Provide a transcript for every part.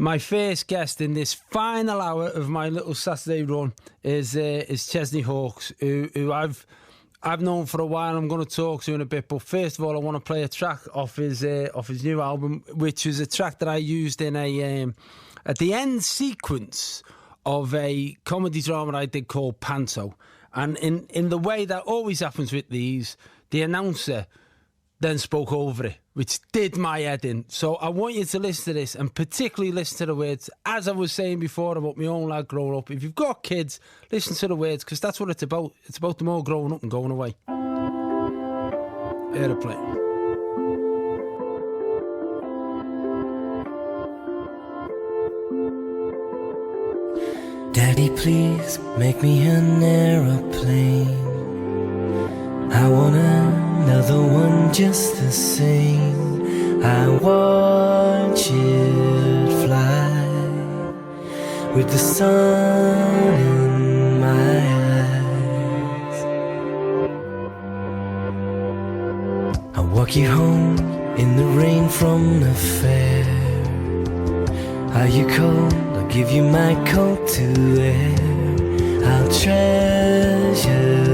My first guest in this final hour of my little Saturday run is Chesney Hawkes, who I've known for a while. I'm going to talk to in a bit, but first of all, I want to play a track off his new album, which is a track that I used in at the end sequence of a comedy drama I did called Panto. And in the way that always happens with these, the announcer then spoke over it, which did my head in. So I want you to listen to this, and particularly listen to the words. As I was saying before about my own lad growing up, if you've got kids, listen to the words, because that's what it's about. It's about them all growing up and going away. Aeroplane. Daddy, please make me an aeroplane. I want another one just the same. I watch it fly with the sun in my eyes. I'll walk you home in the rain from the fair. Are you cold? I'll give you my coat to wear. I'll treasure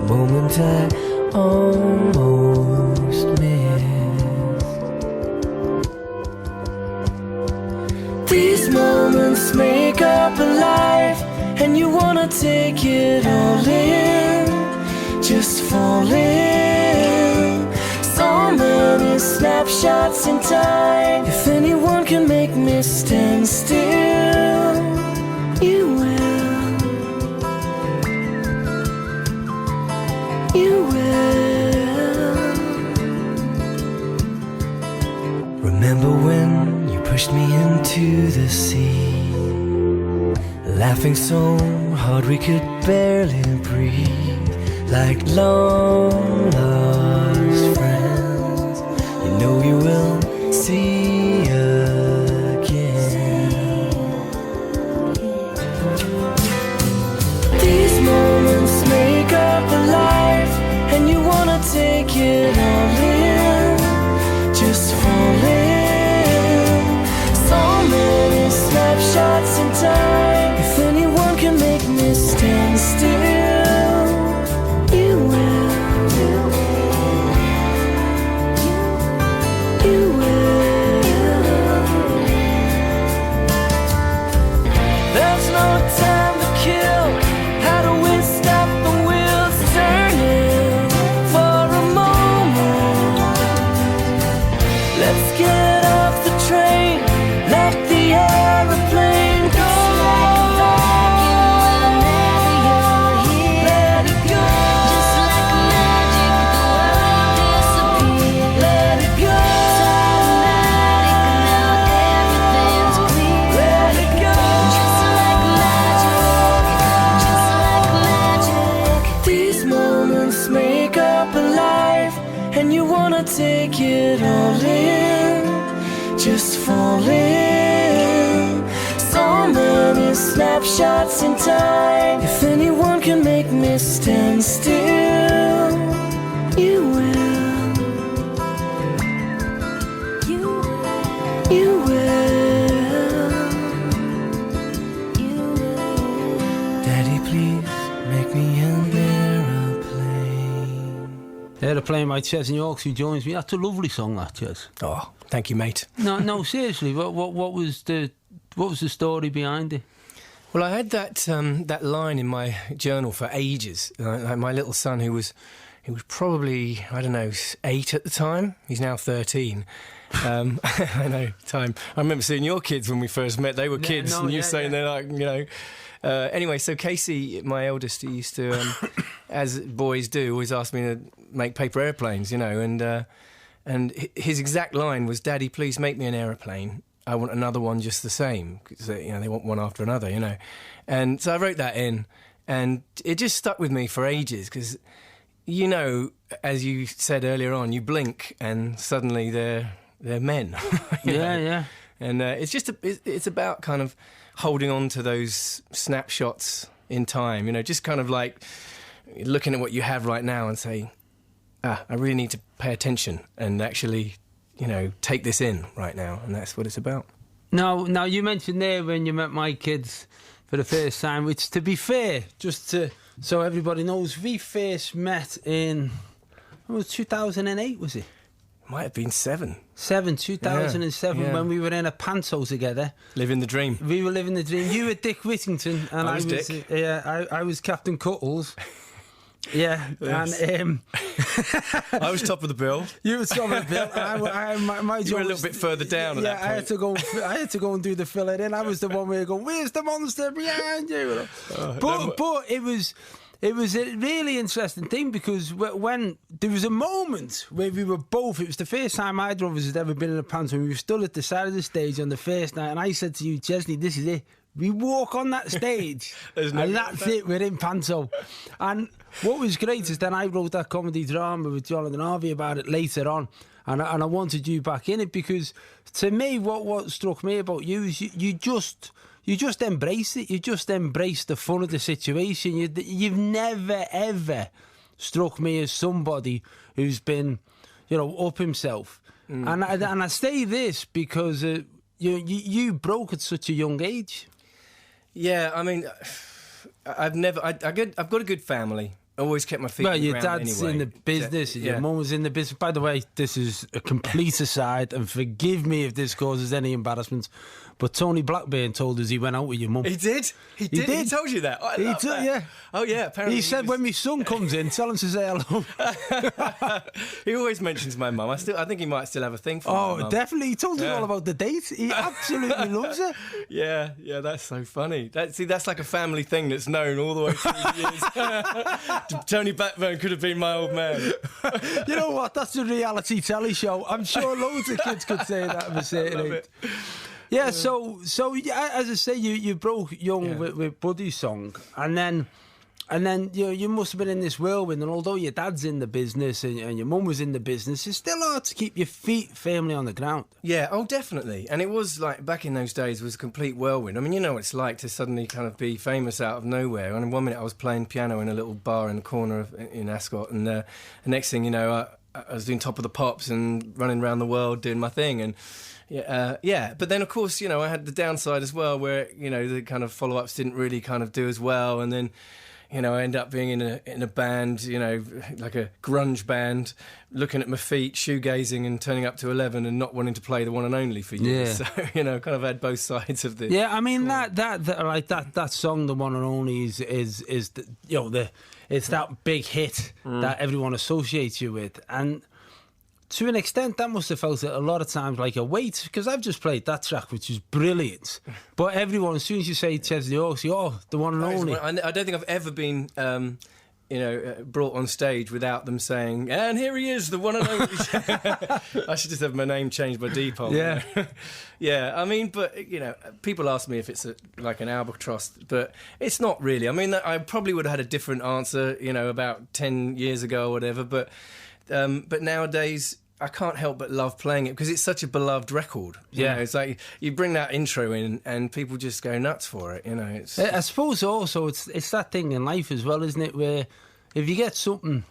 moment I almost missed. These moments make up a life, and you wanna take it all in, just fall in. So many snapshots in time. If anyone can make me stand still, you will. You will. Remember when you pushed me into the sea, laughing so hard we could barely breathe, like long lost friends. You know you will see again. These moments make up a life, and you wanna take it all in, just fall in. So many snapshots in time. If anyone can make me stand still, you will. You will. There's no time to kill. How do we stop the wheels turning for a moment? Let's get off the train, let the aeroplane go. Let it go. Just like magic, the world disappears. Let it go. Everything's clear. Let it go. Just like magic. These moments make up a life, and you wanna take it all in, just fall in. So many snapshots in time. If anyone can make me stand still, you will. You will. You will. You will. Daddy, please make me an aeroplane. Aeroplane by Chesney Hawkes, who joins me. That's a lovely song, that, Ches. Oh, thank you, mate. No, seriously. What was the story behind it? Well, I had that line in my journal for ages. Like my little son, he was probably, I don't know, 8 at the time. He's now 13. I know, time. I remember seeing your kids when we first met. They were kids, and you saying they're like, you know. Anyway, so Casey, my eldest, he used to, as boys do, always ask me to make paper airplanes, you know, and his exact line was, "Daddy, please make me an aeroplane. I want another one just the same." Because, you know, they want one after another, you know. And so I wrote that in, and it just stuck with me for ages, because, you know, as you said earlier on, you blink and suddenly they're men. Yeah. And it's just it's about kind of holding on to those snapshots in time, you know, just kind of like looking at what you have right now and saying, I really need to pay attention and actually take this in right now, and that's what it's about. Now you mentioned there when you met my kids for the first time, which, to be fair, so everybody knows, we first met in, it was 2008, was it? Might have been 2007, 2007, when we were in a panto together. Living the dream. We were living the dream. You were Dick Whittington, and I was Dick. I was Captain Cuttles. Yeah, yes. And I was top of the bill. You were top of the bill. My job you were a little bit further down. At that point. I had to go and do the filling in. I was the one where you go, "Where's the monster behind you?" But it was a really interesting thing, because when there was a moment where we were both, it was the first time either of us had ever been in a panto, and we were stood at the side of the stage on the first night, and I said to you, Chesney, this is it. We walk on that stage, and that's it, we're in panto. And what was great is then I wrote that comedy drama with Jonathan Harvey about it later on, and I wanted you back in it, because to me, what struck me about you is you just embrace it. You just embrace the fun of the situation. You've never, ever struck me as somebody who's been, up himself. And I say this because you broke at such a young age. Yeah, I mean, I've got a good family. I always kept my feet on the ground. Well, your dad's anyway. in the business, your mum was in the business. By the way, this is a complete aside, and forgive me if this causes any embarrassment, but Tony Blackburn told us he went out with your mum. He did? He did? He told you that? I love that. Yeah. Oh, yeah, apparently. He said, when my son comes in, tell him to say hello. He always mentions my mum. I think he might still have a thing for my mum. Definitely. He told us all about the date. He absolutely loves her. Yeah, that's so funny. That's like a family thing that's known all the way through the years. Tony Blackburn could have been my old man. You know what? That's a reality telly show. I'm sure loads of kids could say that of a certain age. Yeah, so as I say, you broke young with Buddy's song, and then you must have been in this whirlwind. And although your dad's in the business and your mum was in the business, it's still hard to keep your feet firmly on the ground. Yeah, oh, definitely. And it was like, back in those days, was a complete whirlwind. I mean, you know what it's like to suddenly kind of be famous out of nowhere. And 1 minute I was playing piano in a little bar in the corner in Ascot, and the next thing you know, I was doing Top of the Pops and running around the world doing my thing. And but then of course, I had the downside as well, where the kind of follow-ups didn't really kind of do as well, and then I ended up being in a band, like a grunge band, looking at my feet, shoegazing, and turning up to 11 and not wanting to play the one and only for years. So kind of had both sides of the. Yeah, I mean that song, The One and Only, is it's that big hit that everyone associates you with, and to an extent, that must have felt a lot of times like a weight, because I've just played that track, which is brilliant. But everyone, as soon as you say Chesney Hawkes, the one and only. I don't think I've ever been, brought on stage without them saying, "And here he is, the one and only." I should just have my name changed by default. Yeah, yeah. I mean, but people ask me if it's like an albatross, but it's not really. I mean, I probably would have had a different answer, about 10 years ago or whatever, but nowadays I can't help but love playing it because it's such a beloved record. It's like you bring that intro in and people just go nuts for it. I suppose also it's that thing in life as well, isn't it? Where if you get something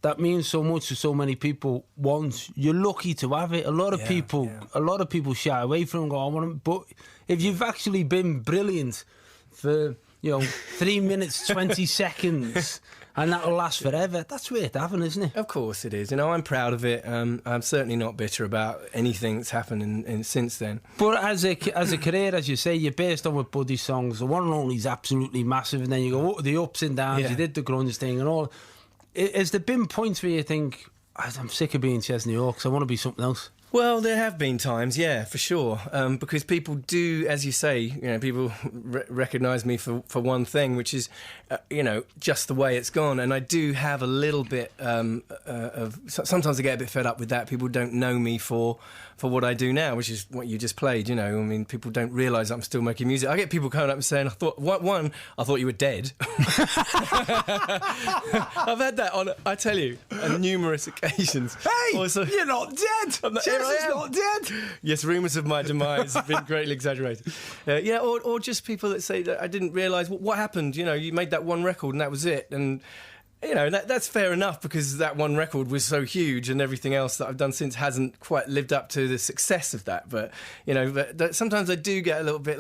that means so much to so many people once, you're lucky to have it. A lot of people shy away from it and go, "I want it." But if you've actually been brilliant for 3 minutes 20 seconds. And that'll last forever. That's worth having, isn't it? Of course it is. I'm proud of it. I'm certainly not bitter about anything that's happened since then. But as a career, as you say, you're based on with Buddy's songs. The One and Only is absolutely massive. And then you go, the ups and downs. Yeah. You did the grunge thing and all. Has there been points where you think, I'm sick of being Chesney Hawkes, I want to be something else? Well, there have been times, yeah, for sure, because people do, as you say, people recognise me for one thing, which is, just the way it's gone, and I do have a little bit of. Sometimes I get a bit fed up with that. People don't know me for what I do now, which is what you just played. I mean, people don't realise I'm still making music. I get people coming up and saying, I thought you were dead. I've had that on, I tell you, on numerous occasions. Hey, also, you're not dead. Chesney's not dead. Yes, rumours of my demise have been greatly exaggerated. Or just people that say that I didn't realise what happened. You made that one record and that was it. And you know, that's fair enough, because that one record was so huge, and everything else that I've done since hasn't quite lived up to the success of that. But, you know, sometimes I do get a little bit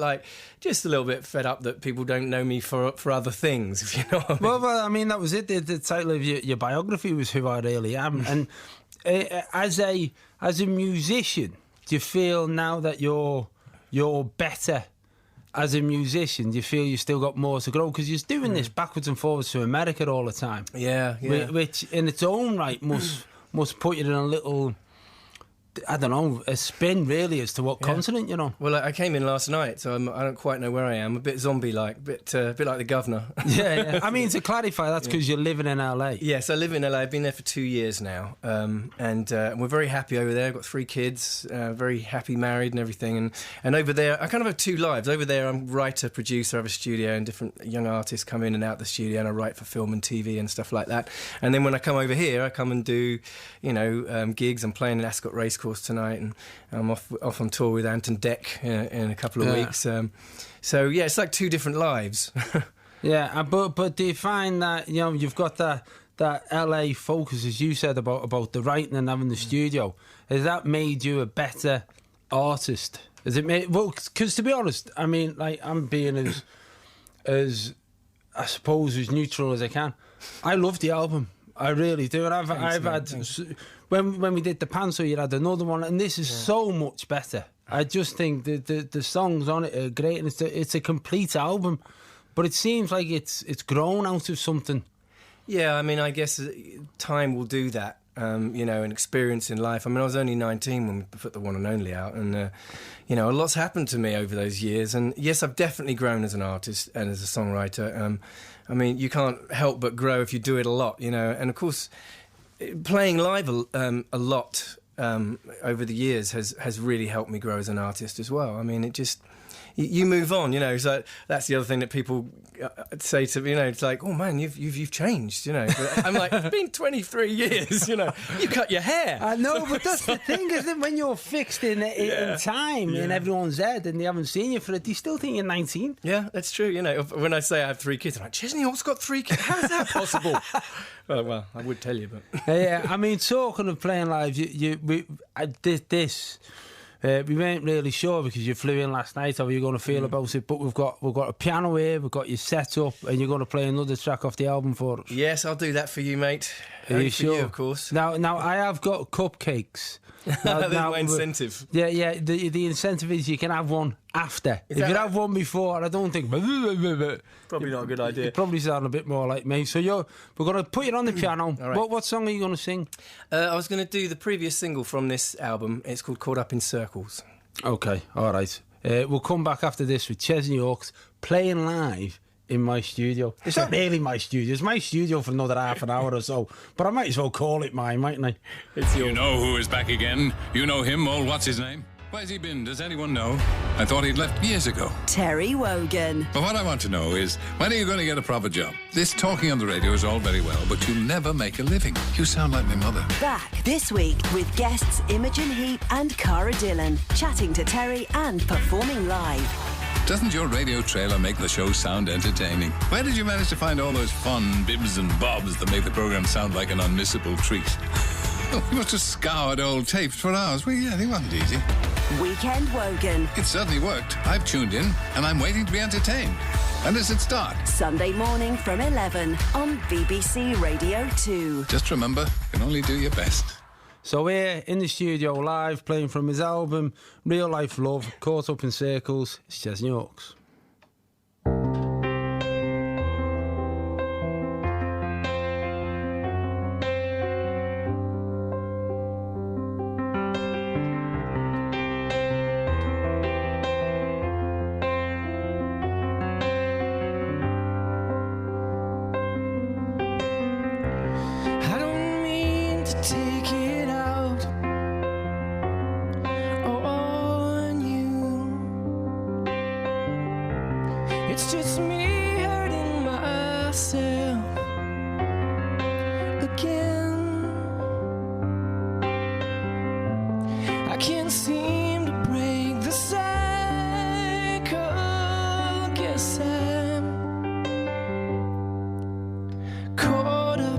just a little bit fed up that people don't know me for other things, if you know what I mean. Well, I mean, that was it. The title of your biography was Who I Really Am. And as a musician, do you feel now that you're better as a musician? Do you feel you've still got more to grow? Because you're doing this backwards and forwards to America all the time. Yeah. Which in its own right must put you in a little, I don't know, a spin really as to what continent you're on. Well, I came in last night, so I don't quite know where I am. A bit zombie-like, a bit like the governor. Yeah. I mean, to clarify, that's because you're living in LA. Yes, I live in LA. I've been there for 2 years now, and we're very happy over there. I've got 3 kids, very happy, married and everything. And over there, I kind of have 2 lives. Over there, I'm writer, producer, I have a studio, and different young artists come in and out the studio, and I write for film and TV and stuff like that. And then when I come over here, I come and do, gigs. I'm playing at Ascot Racecourse tonight, and I'm off on tour with Anton Deck in a couple of weeks. So yeah, it's like 2 different lives. Yeah, but do you find that you've got that LA focus, as you said, about the writing and having the studio? Has that made you a better artist? Has it made, well, because to be honest, I mean, like, I'm being as I suppose as neutral as I can. I love the album. I really do, and I've had when we did the Panso, you had another one, and this is so much better. I just think the songs on it are great, and it's a complete album, but it seems like it's grown out of something. Yeah, I mean, I guess time will do that. And experience in life. I mean, I was only 19 when we put the one and only out, and a lot's happened to me over those years. And yes, I've definitely grown as an artist and as a songwriter. I mean, you can't help but grow if you do it a lot, And of course, playing live a lot over the years has really helped me grow as an artist as well. I mean, it just. You move on, So that's the other thing that people say to me, It's like, oh man, you've changed, But I'm like, it's been 23 years, You cut your hair. I know, but that's the thing, isn't it? When you're fixed in time in everyone's head, and they haven't seen you for it, they still think you're 19. Yeah, that's true. When I say I have 3 kids, I'm like, Chesney Hawk's got 3 kids. How is that possible? well, I would tell you, but yeah. I mean, talking of playing live, I did this. We weren't really sure because you flew in last night how you're going to feel about it, but we've got a piano here, we've got you set up, and you're going to play another track off the album for us. Yes, I'll do that for you, mate. Are you sure? For you, of course. Now I have got cupcakes. There's my incentive. Yeah. The incentive is you can have one after. If you have one before, I don't think. Probably not a good idea. You probably sound a bit more like me. So we're going to put you on the piano. All right. What song are you going to sing? I was going to do the previous single from this album. It's called Caught Up in Circles. Okay, all right. We'll come back after this with Chesney Hawkes playing live in my studio. It's not really my studio. It's my studio for another half an hour or so. But I might as well call it mine, mightn't I? It's yours. You know who is back again? You know him, old what's his name? Where's he been? Does anyone know? I thought he'd left years ago. Terry Wogan. But what I want to know is, when are you going to get a proper job? This talking on the radio is all very well, but you'll never make a living. You sound like my mother. Back this week with guests Imogen Heap and Cara Dillon, chatting to Terry and performing live. Doesn't your radio trailer make the show sound entertaining? Where did you manage to find all those fun bibs and bobs that make the programme sound like an unmissable treat? Oh, you must have scoured old tapes for hours. Well, yeah, they wasn't easy. Weekend Wogan. It certainly worked. I've tuned in, and I'm waiting to be entertained. When does it start? Sunday morning from 11 on BBC Radio 2. Just remember, you can only do your best. So here in the studio live, playing from his album Real Life Love, Caught Up in Circles, it's Chesney Hawkes. Caught up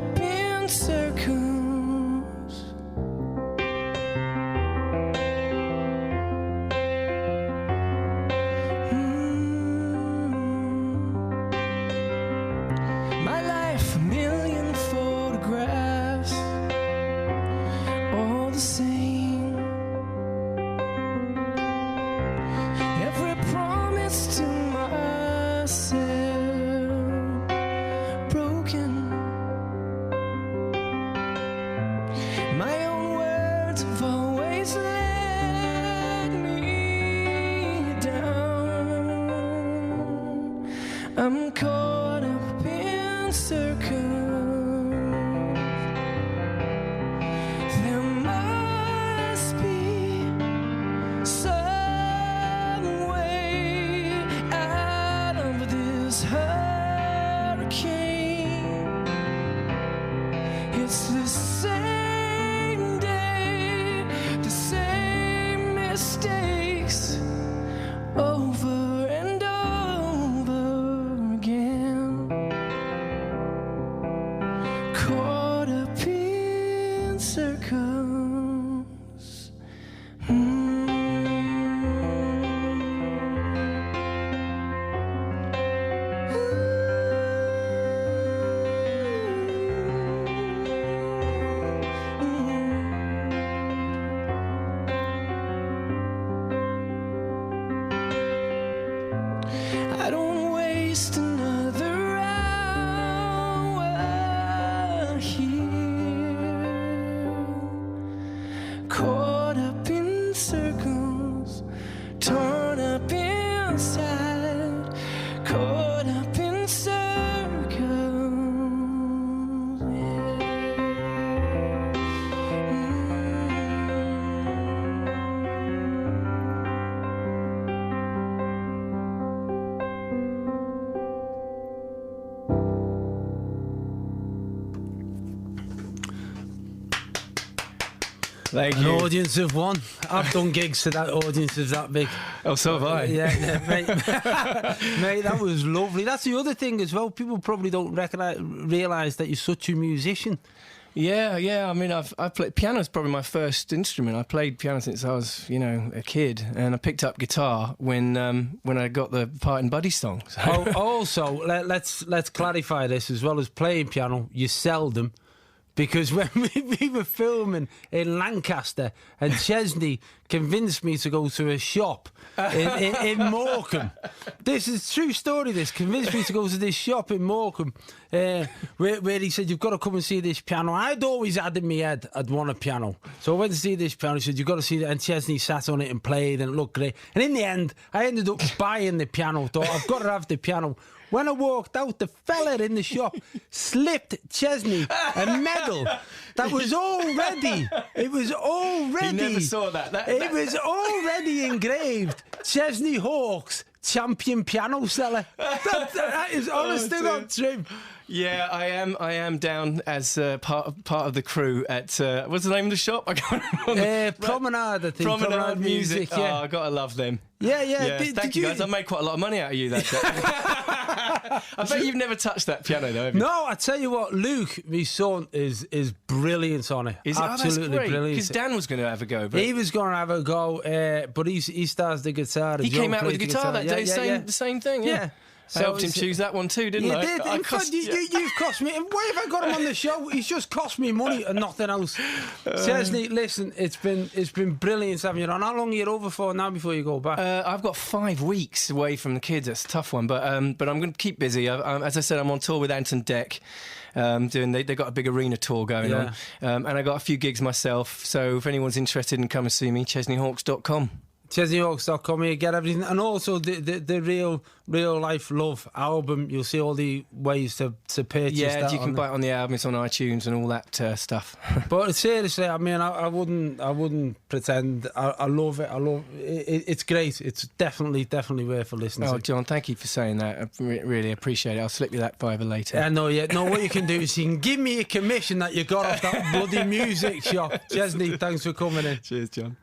I'm caught up in circles. There must be some way out of this hurricane. It's the same day, the same mistakes, over and over again. Caught up in circles. I don't waste another hour here, caught up in circles, torn up inside, caught up in circles. Thank An audience of one. I've done gigs to that audience of that big. Oh, so have I. Yeah, mate. Mate, that was lovely. That's the other thing as well. People probably don't realise that you're such a musician. Yeah. I mean, I played piano's probably my first instrument. I played piano since I was, a kid, and I picked up guitar when I got the part in Buddy songs. Also, let's clarify this as well as playing piano. You seldom. Because when we were filming in Lancaster and Chesney convinced me to go to a shop in Morecambe. This is a true story, this. Convinced me to go to this shop in Morecambe where he said, you've got to come and see this piano. I'd always had in my head I'd want a piano. So I went to see this piano. He said, you've got to see it. And Chesney sat on it and played and it looked great. And in the end, I ended up buying the piano. Thought, I've got to have the piano. When I walked out, the fella in the shop slipped Chesney a medal that was already. It was already. He never saw that. It was already engraved. Chesney Hawkes, champion piano seller. That is honestly not true. Yeah, I am down as part of the crew at what's the name of the shop? I can't remember. Promenade, I think. Promenade Music. Yeah. Oh, I gotta love them. Yeah. Thank you guys. I made quite a lot of money out of you that day. I bet you've never touched that piano though, have you? No, I tell you what, Luke, my son, is brilliant on it. Absolutely brilliant. Because Dan was going to have a go. But he was going to have a go, but he starts the guitar. He came out with the guitar that day, the same thing. Yeah. I helped him choose that one too, didn't I? You did. In fact, you've cost me. Why have I got him on the show? He's just cost me money and nothing else. Chesney, listen, it's been brilliant having you on. How long are you over for now before you go back? I've got 5 weeks away from the kids. That's a tough one, but I'm going to keep busy. As I said, I'm on tour with Anton Deck. They've got a big arena tour going on, and I got a few gigs myself. So if anyone's interested in come and see me, chesneyhawks.com. ChesneyHawks.com, you get everything, and also the real life love album. You'll see all the ways to purchase. Yeah, that you can buy it on the album. It's on iTunes and all that stuff. But seriously, I mean, I wouldn't pretend. I love it. It's great. It's definitely worth listening to. Oh, John, thank you for saying that. I really appreciate it. I'll slip you that $5 later. I know. Yeah, no. What you can do is you can give me a commission that you got off that bloody music shop. Chesney, thanks for coming in. Cheers, John.